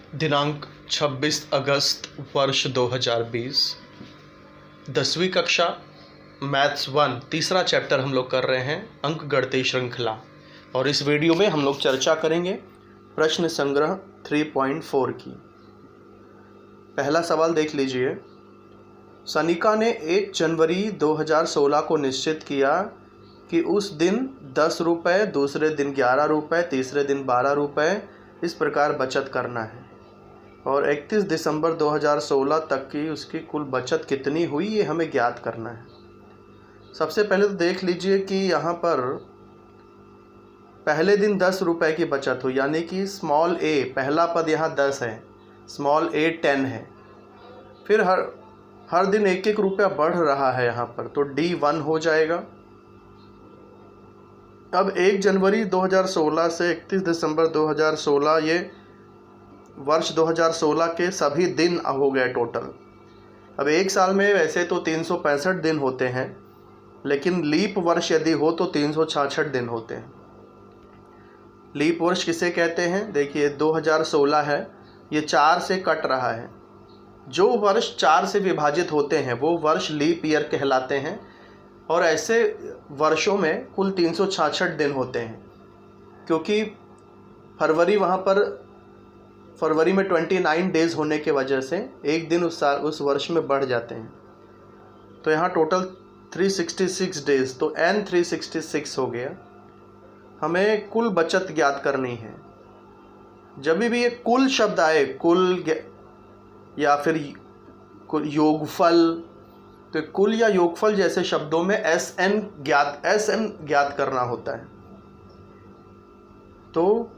दिनांक 26 अगस्त वर्ष 2020, 10वीं कक्षा मैथ्स 1 तीसरा चैप्टर हम लोग कर रहे हैं अंकगणितीय श्रृंखला। और इस वीडियो में हम लोग चर्चा करेंगे प्रश्न संग्रह 3.4 की। पहला सवाल देख लीजिए। सनिका ने 1 जनवरी 2016 को निश्चित किया कि उस दिन 10 रुपये, दूसरे दिन 11 रुपये, तीसरे दिन 12 रुपये इस प्रकार बचत करना है और 31 दिसंबर 2016 तक की उसकी कुल बचत कितनी हुई ये हमें ज्ञात करना है। सबसे पहले तो देख लीजिए कि यहाँ पर पहले दिन 10 रुपये की बचत हुई, यानी कि स्मॉल ए, पहला पद यहाँ 10 है, स्मॉल ए 10 है। फिर हर दिन 1-1 रुपया बढ़ रहा है यहाँ पर, तो डी 1 हो जाएगा। अब 1 जनवरी 2016 से 31 दिसंबर 2016 ये वर्ष 2016 के सभी दिन हो गए टोटल। अब एक साल में वैसे तो 365 दिन होते हैं, लेकिन लीप वर्ष यदि हो तो 366 दिन होते हैं। लीप वर्ष किसे कहते हैं? देखिए 2016 है, ये 4 से कट रहा है। जो वर्ष 4 से विभाजित होते हैं वो वर्ष लीप ईयर कहलाते हैं और ऐसे वर्षों में कुल 366 दिन होते हैं, क्योंकि फरवरी वहाँ पर फरवरी में 29 डेज़ होने के वजह से एक दिन उस वर्ष में बढ़ जाते हैं। तो यहाँ टोटल 366 डेज़, तो n 366 हो गया। हमें कुल बचत ज्ञात करनी है। जब भी ये कुल शब्द आए, कुल या फिर योगफल, तो कुल या योगफल जैसे शब्दों में SN ज्ञात करना होता है। तो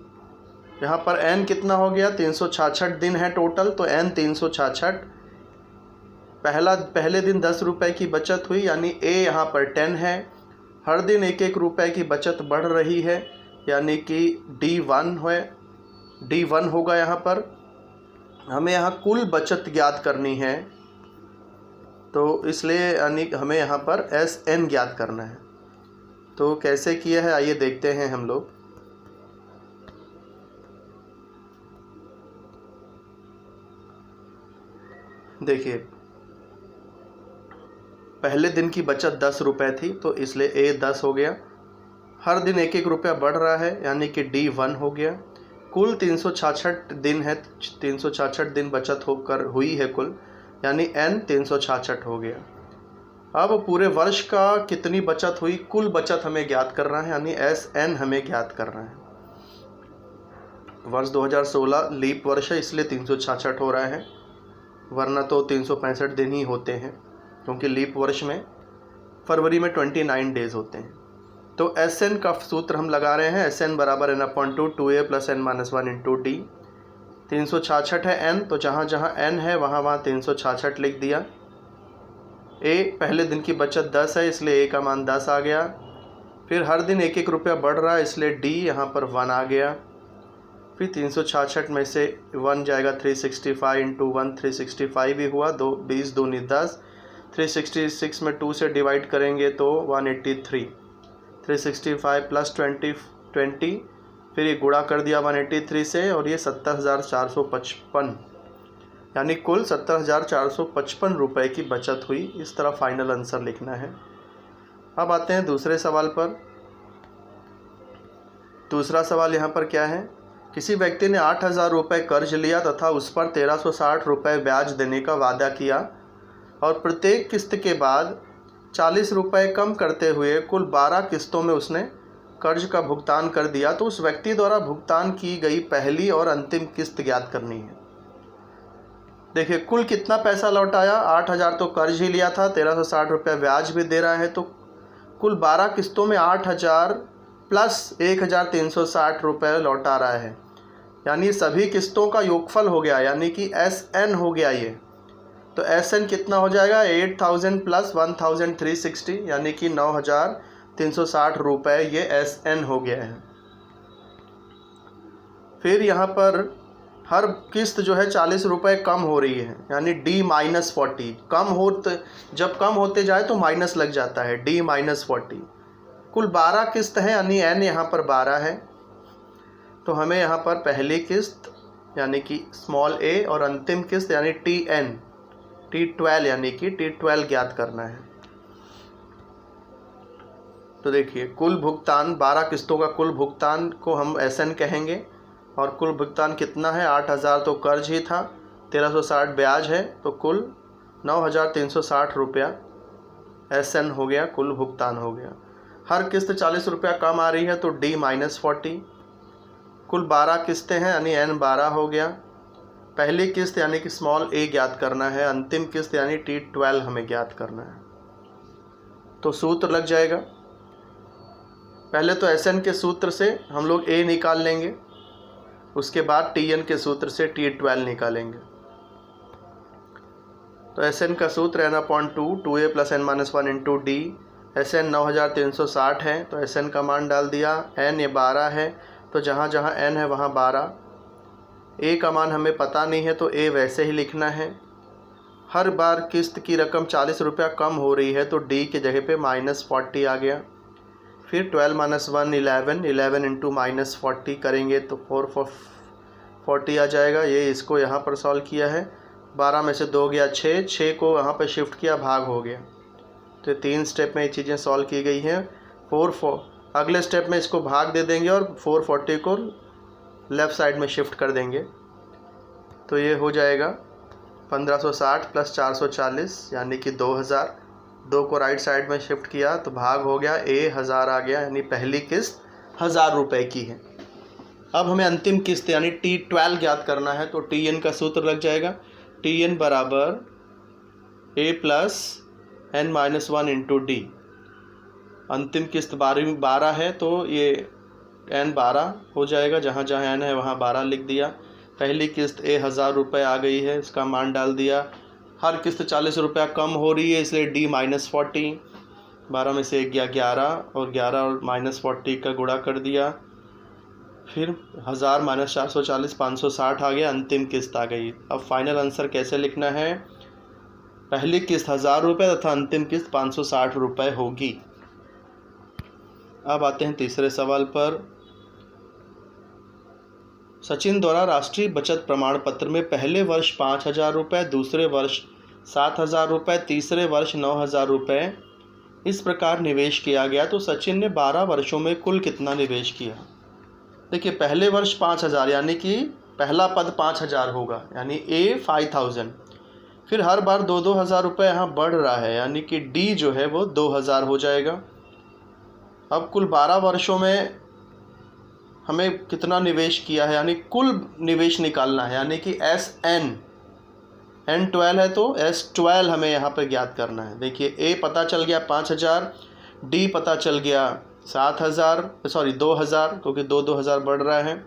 यहाँ पर n कितना हो गया? 366 दिन है टोटल, तो n 366। पहले दिन 10 रुपये की बचत हुई, यानी a यहाँ पर 10 है। हर दिन 1-1 रुपये की बचत बढ़ रही है, यानी कि D1 होगा। यहाँ पर हमें यहाँ कुल बचत ज्ञात करनी है, तो इसलिए यानी हमें यहाँ पर SN ज्ञात करना है। तो कैसे किया है आइए देखते हैं हम लोग। देखिए पहले दिन की बचत 10 रुपये थी, तो इसलिए A 10 हो गया। हर दिन 1-1 रुपया बढ़ रहा है, यानी कि D1 हो गया। कुल 366 दिन है, 366 दिन बचत होकर हुई है कुल, यानी N 366 हो गया। अब पूरे वर्ष का कितनी बचत हुई, कुल बचत हमें ज्ञात करना है, यानी SN हमें ज्ञात करना है। वर्ष 2016 लीप वर्ष है, इसलिए 366 हो रहा है, वरना तो 365 दिन ही होते हैं, क्योंकि लीप वर्ष में फरवरी में 29 डेज़ होते हैं। तो SN का सूत्र हम लगा रहे हैं, SN बराबर n/2 2a + n-1 × d। 366 है n, तो जहाँ जहाँ n है वहाँ 366 लिख दिया। a पहले दिन की बचत 10 है, इसलिए a का मान 10 आ गया। फिर हर दिन 1-1 रुपया बढ़ रहा है, इसलिए d यहाँ पर 1 आ गया। फिर 366 में से 1 जाएगा, 365 × 1 365 ही हुआ, 20 दूनी 10। 366 में 2 से डिवाइड करेंगे तो 183। 365 + 20, फिर ये गुणा कर दिया 183 से, और ये 70,455, यानी कुल 70,455 रुपये की बचत हुई। इस तरह फाइनल आंसर लिखना है। अब आते हैं दूसरे सवाल पर। दूसरा सवाल यहाँ पर क्या है? किसी व्यक्ति ने 8,000 रुपये कर्ज लिया तथा उस पर 1,360 रुपये ब्याज देने का वादा किया और प्रत्येक किस्त के बाद 40 रुपये कम करते हुए कुल 12 किस्तों में उसने कर्ज का भुगतान कर दिया। तो उस व्यक्ति द्वारा भुगतान की गई पहली और अंतिम किस्त ज्ञात करनी है। देखिए कुल कितना पैसा लौटाया? 8,000 तो कर्ज ही लिया था, 1,360 रुपये ब्याज भी दे रहा है, तो कुल 12 किस्तों में 8,000 प्लस 1,360 रुपये लौटा रहा है, यानी सभी किस्तों का योगफल हो गया, यानी कि SN हो गया ये। तो SN कितना हो जाएगा? 8,000 + 1,360, यानी कि 9,360 रुपये ये SN हो गया है। फिर यहाँ पर हर किस्त जो है 40 रुपये कम हो रही है, यानी D-40 जब कम होते जाए तो माइनस लग जाता है, D-40। कुल 12 किस्त है, यानी N यहाँ पर 12 है। तो हमें यहाँ पर पहली किस्त यानी कि स्मॉल a और अंतिम किस्त यानी T12 यानी कि T12 ज्ञात करना है। तो देखिए कुल भुगतान 12 किस्तों का कुल भुगतान को हम SN कहेंगे और कुल भुगतान कितना है 8,000 तो कर्ज ही था, 1360 ब्याज है, तो कुल 9,360 रुपया SN हो गया, कुल भुगतान हो गया। हर किस्त 40 रुपया कम आ रही है तो D-40। कुल 12 किस्तें हैं यानी N12 हो गया। पहली किस्त यानी कि स्मॉल a ज्ञात करना है, अंतिम किस्त यानी T12 हमें ज्ञात करना है। तो सूत्र लग जाएगा, पहले तो SN के सूत्र से हम लोग a निकाल लेंगे, उसके बाद TN के सूत्र से T12 निकालेंगे। तो SN का सूत्र n/2 2a + n-1 × d। SN 9,360 है तो SN का मान डाल दिया। n ये 12 है तो जहाँ जहाँ n है वहाँ 12। a का मान हमें पता नहीं है तो a वैसे ही लिखना है। हर बार किस्त की रकम 40 रुपया कम हो रही है तो d के जगह पे -40 आ गया। फिर 12 - 1 11, 11 × -40 करेंगे तो 440 आ जाएगा। ये इसको यहाँ पर सॉल्व किया है, 12 में से 2 गया 6, 6 को यहाँ पर शिफ्ट किया, भाग हो गया। तो 3 स्टेप में ये चीज़ें सॉल्व की गई हैं। अगले स्टेप में इसको भाग दे देंगे और 440 को लेफ़्ट साइड में शिफ्ट कर देंगे। तो ये हो जाएगा 1560 + 440 यानी कि 2000। 2 को राइट साइड में शिफ्ट किया तो भाग हो गया, a 1000 आ गया, यानी पहली किस्त 1000 रुपये की है। अब हमें अंतिम किस्त यानी T12 ज्ञात करना है तो TN का सूत्र लग जाएगा, TN बराबर a + n-1 × d। अंतिम किस्त 12 है तो ये N12 हो जाएगा, जहाँ जहाँ n है वहाँ 12 लिख दिया। पहली किस्त a 1000 रुपये आ गई है, इसका मान डाल दिया। हर किस्त 40 रुपया कम हो रही है इसलिए D-40, 12 में से 1 गया 11 और 11 और -40 का गुणा कर दिया। फिर 1000 - 440 560 आ गया, अंतिम किस्त आ गई। अब फाइनल आंसर कैसे लिखना है, पहली किस्त 1000 रुपये तथा अंतिम किस्त 560 रुपये होगी। अब आते हैं तीसरे सवाल पर। सचिन द्वारा राष्ट्रीय बचत प्रमाण पत्र में पहले वर्ष 5,000 रुपये, दूसरे वर्ष 7,000 रुपये, तीसरे वर्ष 9,000 रुपये इस प्रकार निवेश किया गया तो सचिन ने 12 वर्षों में कुल कितना निवेश किया। देखिए पहले वर्ष 5,000 यानी कि पहला पद 5,000 होगा, यानी A 5,000। फिर हर बार 2-2 हज़ार रुपये यहाँ बढ़ रहा है यानी कि D जो है वो 2,000 हो जाएगा। अब कुल 12 वर्षों में हमें कितना निवेश किया है यानी कुल निवेश निकालना है, यानी कि N12 है तो S12 हमें यहाँ पर ज्ञात करना है। देखिए A पता चल गया 5,000, D पता चल गया 2,000 क्योंकि 2-2 हज़ार बढ़ रहा है।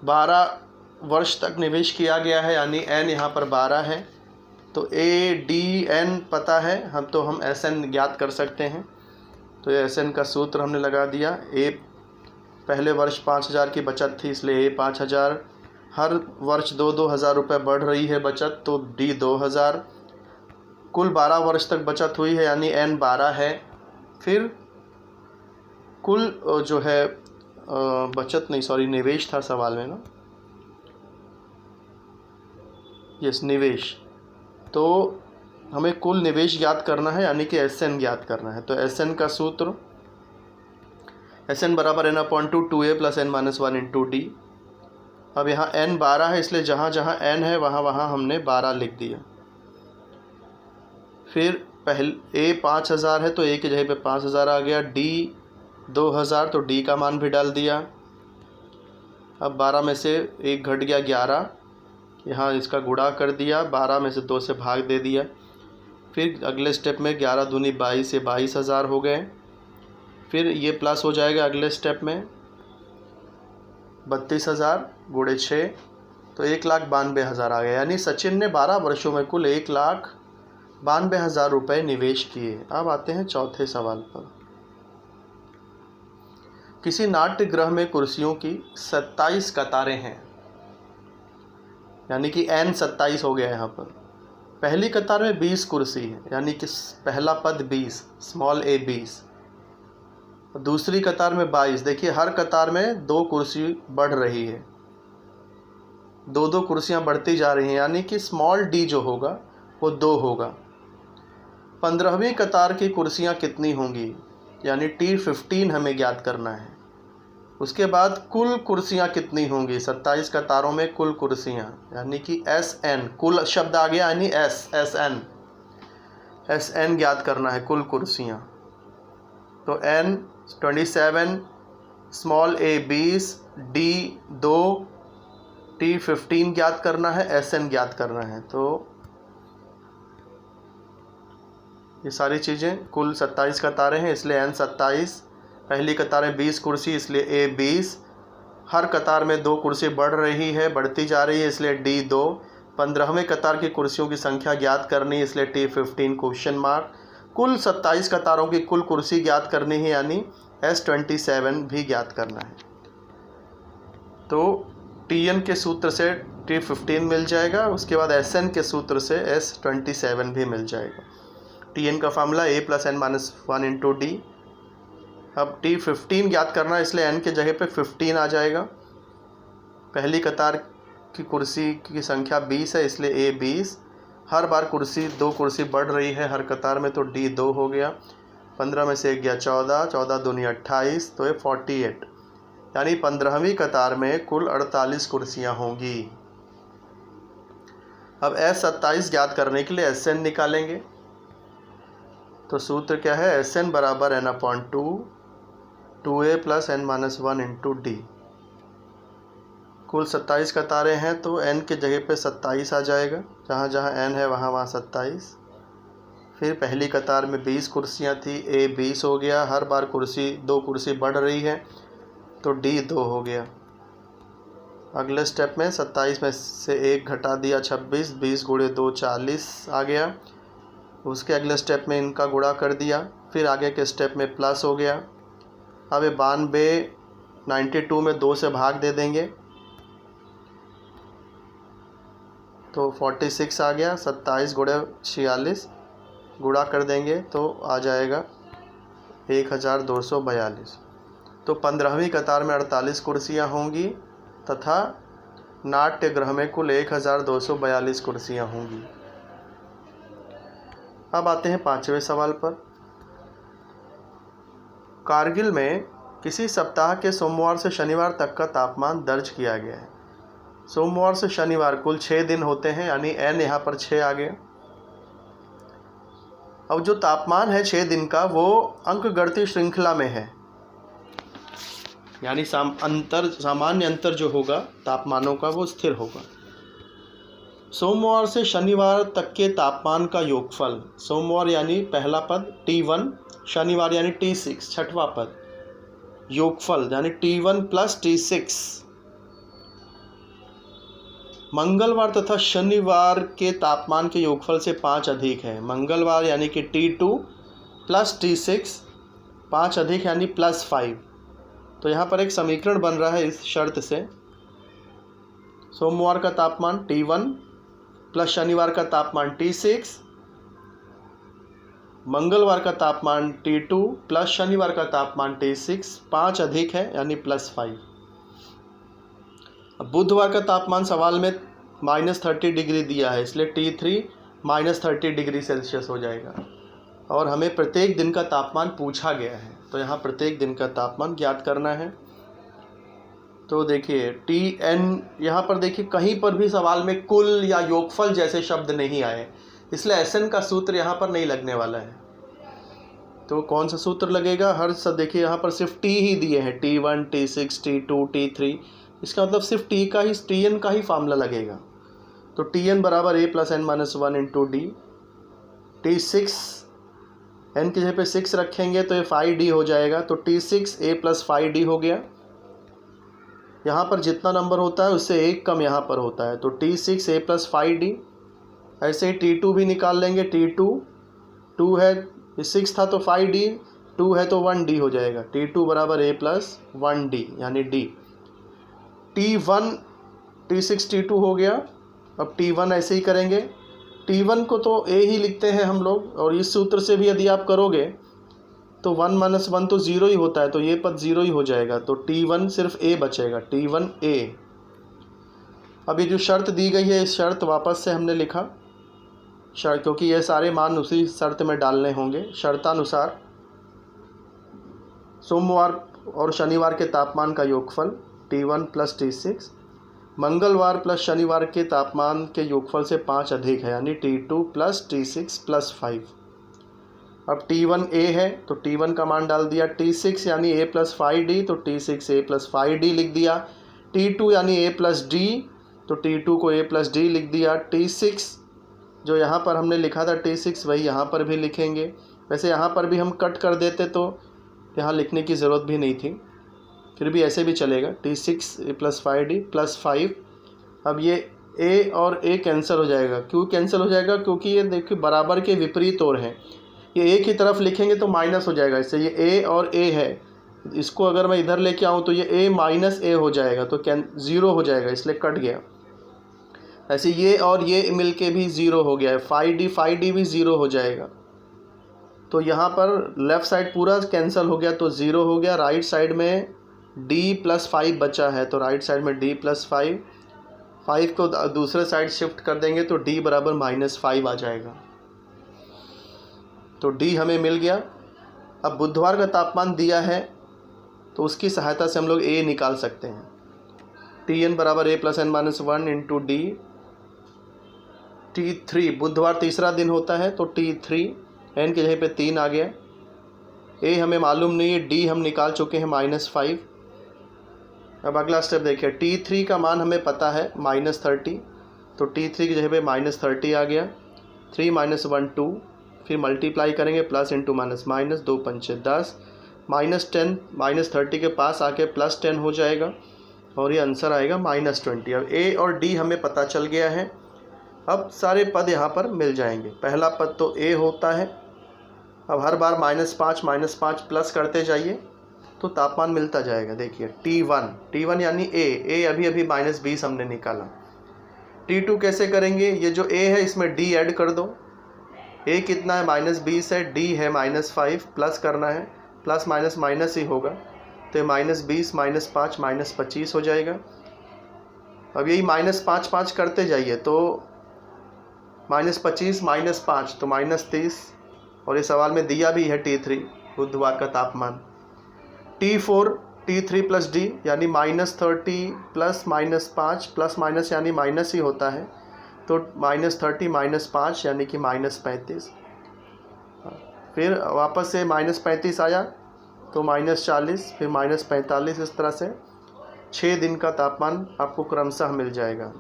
12 वर्ष तक निवेश किया गया है यानी N यहाँ पर 12 है तो ADN पता है, हम SN ज्ञात कर सकते हैं। तो ये SN का सूत्र हमने लगा दिया। A पहले वर्ष 5,000 की बचत थी इसलिए A 5,000, हर वर्ष 2-2 हज़ार रुपये बढ़ रही है बचत तो D 2,000, कुल 12 वर्ष तक बचत हुई है यानी N 12 है। फिर कुल जो है निवेश था सवाल में ना, यस निवेश, तो हमें कुल निवेश ज्ञात करना है यानी कि SN ज्ञात करना है। तो SN का सूत्र SN बराबर n/2 2a + n-1 × d। अब यहाँ N 12 है इसलिए जहाँ जहाँ N है वहाँ वहाँ हमने 12 लिख दिया। फिर A 5,000 है तो A की जगह पे 5,000 आ गया, D 2,000 तो D का मान भी डाल दिया। अब 12 में से 1 घट गया 11, यहाँ इसका गुणा कर दिया, 12 में से 2 से भाग दे दिया। फिर अगले स्टेप में 11 दूनी 22 ये 22,000 हो गए। फिर ये प्लस हो जाएगा अगले स्टेप में 32,000 × 6 तो 1,92,000 आ गया, यानी सचिन ने 12 वर्षों में कुल 1,92,000 रुपये निवेश किए। अब आते हैं चौथे सवाल पर। किसी नाट्य गृह में कुर्सियों की 27 कतारें हैं, यानी कि N 27 हो गया यहाँ पर। पहली कतार में 20 कुर्सी है यानी कि पहला पद 20 स्मॉल a 20, दूसरी कतार में 22। देखिए हर कतार में 2 कुर्सी बढ़ रही है दो दो कुर्सियाँ बढ़ती जा रही हैं, यानी कि स्मॉल डी जो होगा वो 2 होगा। 15वीं कतार की कुर्सियाँ कितनी होंगी, यानी T15 हमें ज्ञात करना है। उसके बाद कुल कुर्सियाँ कितनी होंगी, 27 कतारों में कुल कुर्सियाँ, यानी कि SN, कुल शब्द आ गया यानी SN ज्ञात करना है कुल कुर्सियाँ। तो N 27, small a 20, D 2, T15 ज्ञात करना है, SN ज्ञात करना है। तो ये सारी चीज़ें, कुल 27 कतारें हैं इसलिए N 27, पहली कतार में 20 कुर्सी इसलिए A 20, हर कतार में 2 कुर्सी बढ़ रही है, बढ़ती जा रही है इसलिए D 2, 15वें कतार की कुर्सियों की संख्या ज्ञात करनी है इसलिए T15 क्वेश्चन मार्क, कुल 27 कतारों की कुल कुर्सी ज्ञात करनी है यानी S27 भी ज्ञात करना है। तो TN के सूत्र से T15 मिल जाएगा, उसके बाद SN के सूत्र से S27 भी मिल जाएगा। TN का फार्मूला A + n-1 × D। अब T15 ज्ञात करना है इसलिए n के जगह पे 15 आ जाएगा। पहली कतार की कुर्सी की संख्या 20 है इसलिए A 20, हर बार 2 कुर्सी बढ़ रही है हर कतार में, तो D 2 हो गया। 15 में से 1 गया 14, 14 दूनी 28, तो ये 48, यानी 15वीं कतार में कुल 48 कुर्सियाँ होंगी। अब S27 ज्ञात करने के लिए SN निकालेंगे। तो सूत्र क्या है, SN बराबर n/2 2a + n-1 × D। कुल 27 कतारें हैं तो n के जगह पे 27 आ जाएगा, जहाँ जहाँ n है वहाँ वहाँ 27। फिर पहली कतार में 20 कुर्सियाँ थी, A 20 हो गया, हर बार 2 कुर्सी बढ़ रही है तो D 2 हो गया। अगले स्टेप में 27 में से 1 घटा दिया 26, 20 × 2 40 आ गया। उसके अगले स्टेप में इनका गुणा कर दिया, फिर आगे के स्टेप में प्लस हो गया। अब ये 92 में 2 से भाग दे देंगे तो 46 आ गया। 27 × 46 गुणा कर देंगे तो आ जाएगा 1242। तो 15वीं कतार में 48 कुर्सियाँ होंगी तथा नाट्यगृह में कुल 1242 कुर्सियाँ होंगी। अब आते हैं 5वें सवाल पर। कारगिल में किसी सप्ताह के सोमवार से शनिवार तक का तापमान दर्ज किया गया है। सोमवार से शनिवार कुल 6 दिन होते हैं, यानी n यहाँ पर 6 आ गया। अब जो तापमान है 6 दिन का वो अंकगणितीय श्रृंखला में है, यानी सामान्य अंतर जो होगा तापमानों का वो स्थिर होगा। सोमवार से शनिवार तक के तापमान का योगफल, सोमवार यानी पहला पद T1, शनिवार यानी T6 छठवां पद, योगफल यानी T1 + T6। मंगलवार तथा शनिवार के तापमान के योगफल से 5 अधिक है। मंगलवार यानी कि T2 + T6, 5 अधिक यानी +5। तो यहाँ पर एक समीकरण बन रहा है इस शर्त से, सोमवार का तापमान T1 प्लस शनिवार का तापमान T6, मंगलवार का तापमान T2 प्लस शनिवार का तापमान T6, 5 अधिक है यानी +5। अब बुधवार का तापमान सवाल में -30 डिग्री दिया है इसलिए T3 -30 डिग्री सेल्सियस हो जाएगा, और हमें प्रत्येक दिन का तापमान पूछा गया है तो यहाँ प्रत्येक दिन का तापमान ज्ञात करना है। तो देखिए TN, यहाँ पर देखिए कहीं पर भी सवाल में कुल या योगफल जैसे शब्द नहीं आए, इसलिए SN का सूत्र यहाँ पर नहीं लगने वाला है। तो कौन सा सूत्र लगेगा, हर सब देखिए यहाँ पर सिर्फ T ही दिए हैं, T1 T6 T2 T3, इसका मतलब सिर्फ TN का ही फार्मूला लगेगा। तो TN बराबर A + n-1 × D। T6 n की जगह पे 6 रखेंगे तो ये 5D हो जाएगा, तो T6 A + 5D हो गया। यहाँ पर जितना नंबर होता है उससे 1 कम यहाँ पर होता है, तो T6 A + 5D। ऐसे ही T2 भी निकाल लेंगे, T2 2 है, 6 था तो 5D, 2 है तो 1D हो जाएगा। T2 बराबर A + 1D यानी D। T1 T6 T2 हो गया। अब T1 ऐसे ही करेंगे, T1 को तो A ही लिखते हैं हम लोग, और इस सूत्र से भी यदि आप करोगे तो 1 - 1 तो 0 ही होता है, तो ये पद 0 ही हो जाएगा, तो T1 सिर्फ A बचेगा, T1 A। अब ये जो शर्त दी गई है इस शर्त वापस से हमने लिखा शर्त, क्योंकि ये सारे मान उसी शर्त में डालने होंगे। शर्तानुसार सोमवार और शनिवार के तापमान का योगफल T1 प्लस T6 मंगलवार प्लस शनिवार के तापमान के योगफल से 5 अधिक है, यानी T2 प्लस T6 प्लस 5। अब T1 A है तो T1 का मान डाल दिया, T6 यानी A प्लस 5D तो T6 A प्लस 5D लिख दिया, T2 यानी A प्लस D तो T2 को A प्लस D लिख दिया, T6 जो यहाँ पर हमने लिखा था T6 वही यहाँ पर भी लिखेंगे। वैसे यहाँ पर भी हम कट कर देते तो यहाँ लिखने की ज़रूरत भी नहीं थी, फिर भी ऐसे भी चलेगा। T6 A plus 5D plus 5। अब ये A और A कैंसिल हो जाएगा। क्यों कैंसिल हो जाएगा? क्योंकि ये देखिए बराबर के विपरीत ओर हैं। ये A की तरफ लिखेंगे तो माइनस हो जाएगा, इससे ये A और A है, इसको अगर मैं इधर लेके आऊँ तो ये A माइनस A हो जाएगा, तो ज़ीरो हो जाएगा, इसलिए कट गया। ऐसे ये और ये मिलके भी ज़ीरो हो गया है, 5D भी ज़ीरो हो जाएगा। तो यहाँ पर लेफ़्ट साइड पूरा कैंसिल हो गया तो ज़ीरो हो गया। राइट साइड में D प्लस 5 बचा है, तो राइट साइड में D प्लस 5 को दूसरे साइड शिफ्ट कर देंगे तो D बराबर -5 आ जाएगा। तो D हमें मिल गया। अब बुधवार का तापमान दिया है तो उसकी सहायता से हम लोग A निकाल सकते हैं। Tn बराबर A plus n-1 into D। T3 बुधवार तीसरा दिन होता है तो T3 n की जगह पे 3 आ गया। A हमें मालूम नहीं है, D हम निकाल चुके हैं -5। अब अगला स्टेप देखिए, T3 का मान हमें पता है -30, तो T3 की जगह पे -30 आ गया। 3 - 1 2, फिर मल्टीप्लाई करेंगे प्लस इंटू माइनस, -2 × 5 = 10, -10 -30 के पास आके +10 हो जाएगा और ये आंसर आएगा -20। अब A और D हमें पता चल गया है। अब सारे पद यहाँ पर मिल जाएंगे। पहला पद तो A होता है। अब हर बार -5 प्लस करते जाइए तो तापमान मिलता जाएगा। देखिए T1 यानी A अभी अभी -20 हमने निकाला। T2 कैसे करेंगे? ये जो A है इसमें D ऐड कर दो। A कितना है? -20 है, D है -5, प्लस करना है, प्लस माइनस माइनस ही होगा, तो -20 -5 -25 हो जाएगा। अब यही -5 करते जाइए तो -25 -5 तो -30, और ये सवाल में दिया भी है T3 बुधवार का तापमान। T4 T3 प्लस D यानी -30 प्लस -5 प्लस माइनस यानी माइनस ही होता है, तो -30 -5 यानी कि -35। फिर वापस से -35 आया तो -40, फिर -45, इस तरह से 6 दिन का तापमान आपको क्रमशः मिल जाएगा।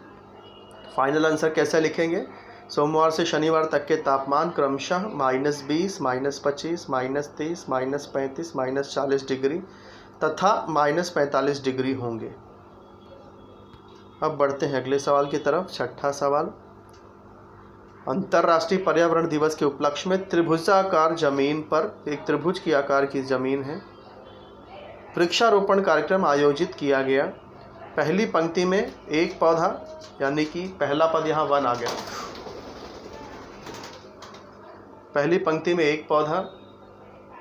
फाइनल आंसर कैसे लिखेंगे? सोमवार से शनिवार तक के तापमान क्रमशः -20 -25 -30 -35 -40 डिग्री तथा -45 डिग्री होंगे। अब बढ़ते हैं अगले सवाल की तरफ। छठा सवाल, अंतर्राष्ट्रीय पर्यावरण दिवस के उपलक्ष्य में त्रिभुजाकार जमीन पर, एक त्रिभुज की आकार की जमीन है, वृक्षारोपण कार्यक्रम आयोजित किया गया। पहली पंक्ति में एक पौधा, यानी कि पहला पद यहाँ 1 आ गया। पहली पंक्ति में एक पौधा,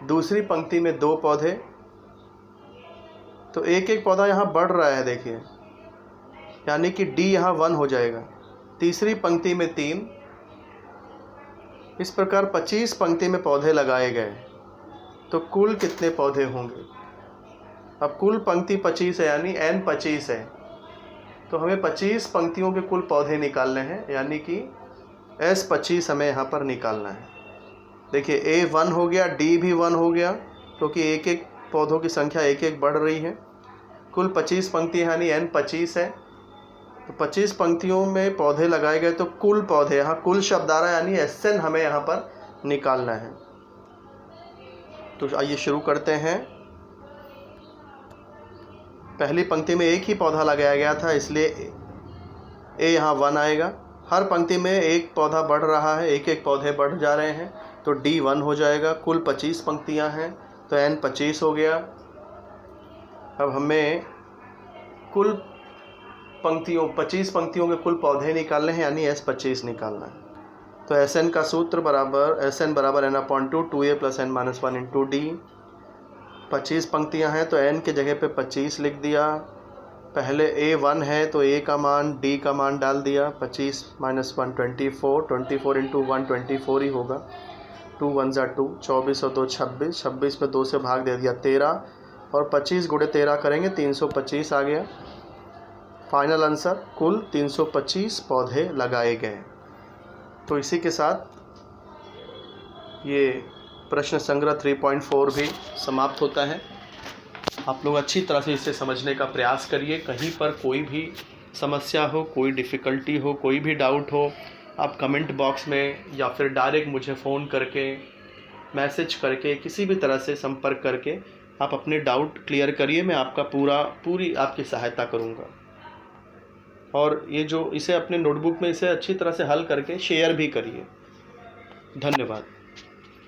दूसरी पंक्ति में 2 पौधे, तो एक एक पौधा यहाँ बढ़ रहा है देखिए, यानी कि D यहाँ 1 हो जाएगा। तीसरी पंक्ति में 3, इस प्रकार 25 पंक्ति में पौधे लगाए गए, तो कुल कितने पौधे होंगे? अब कुल पंक्ति 25 है यानी n 25 है, तो हमें 25 पंक्तियों के कुल पौधे निकालने हैं, यानी कि S 25 हमें यहाँ पर निकालना है। देखिए A 1 हो गया, D भी 1 हो गया, क्योंकि एक एक पौधों की संख्या एक एक बढ़ रही है। कुल 25 पंक्ति यानी n 25 है, तो 25 पंक्तियों में पौधे लगाए गए, तो कुल पौधे, यहाँ कुल शब्द आ रहा है यानी SN हमें यहाँ पर निकालना है। तो आइए शुरू करते हैं। पहली पंक्ति में एक ही पौधा लगाया गया था, इसलिए A यहाँ 1 आएगा। हर पंक्ति में एक पौधा बढ़ रहा है, एक एक पौधे बढ़ जा रहे हैं, तो D 1 हो जाएगा। कुल 25 पंक्तियाँ हैं तो n 25 हो गया। अब हमें कुल पंक्तियों 25 पंक्तियों के कुल पौधे निकालने हैं, यानी S 25 निकालना है। तो SN का सूत्र बराबर SN बराबर n/2 2a + n-1 into D। 25 पंक्तियाँ हैं तो n के जगह पे 25 लिख दिया, पहले A1 है तो A का मान D का मान डाल दिया, 25 - 1 24, 24 × 1 24 ही होगा, 2 1 ज़ा 2, 24 और 2 26, 26 में 2 से भाग दे दिया 13, और 25 × 13 करेंगे 325 आ गया। फाइनल आंसर कुल 325 पौधे लगाए गए। तो इसी के साथ ये प्रश्न संग्रह 3.4 भी समाप्त होता है। आप लोग अच्छी तरह से इसे समझने का प्रयास करिए। कहीं पर कोई भी समस्या हो, कोई डिफ़िकल्टी हो, कोई भी डाउट हो, आप कमेंट बॉक्स में या फिर डायरेक्ट मुझे फ़ोन करके, मैसेज करके, किसी भी तरह से संपर्क करके आप अपने डाउट क्लियर करिए। मैं आपका पूरी आपकी सहायता करूँगा। और ये जो इसे अपने नोटबुक में इसे अच्छी तरह से हल करके शेयर भी करिए। धन्यवाद।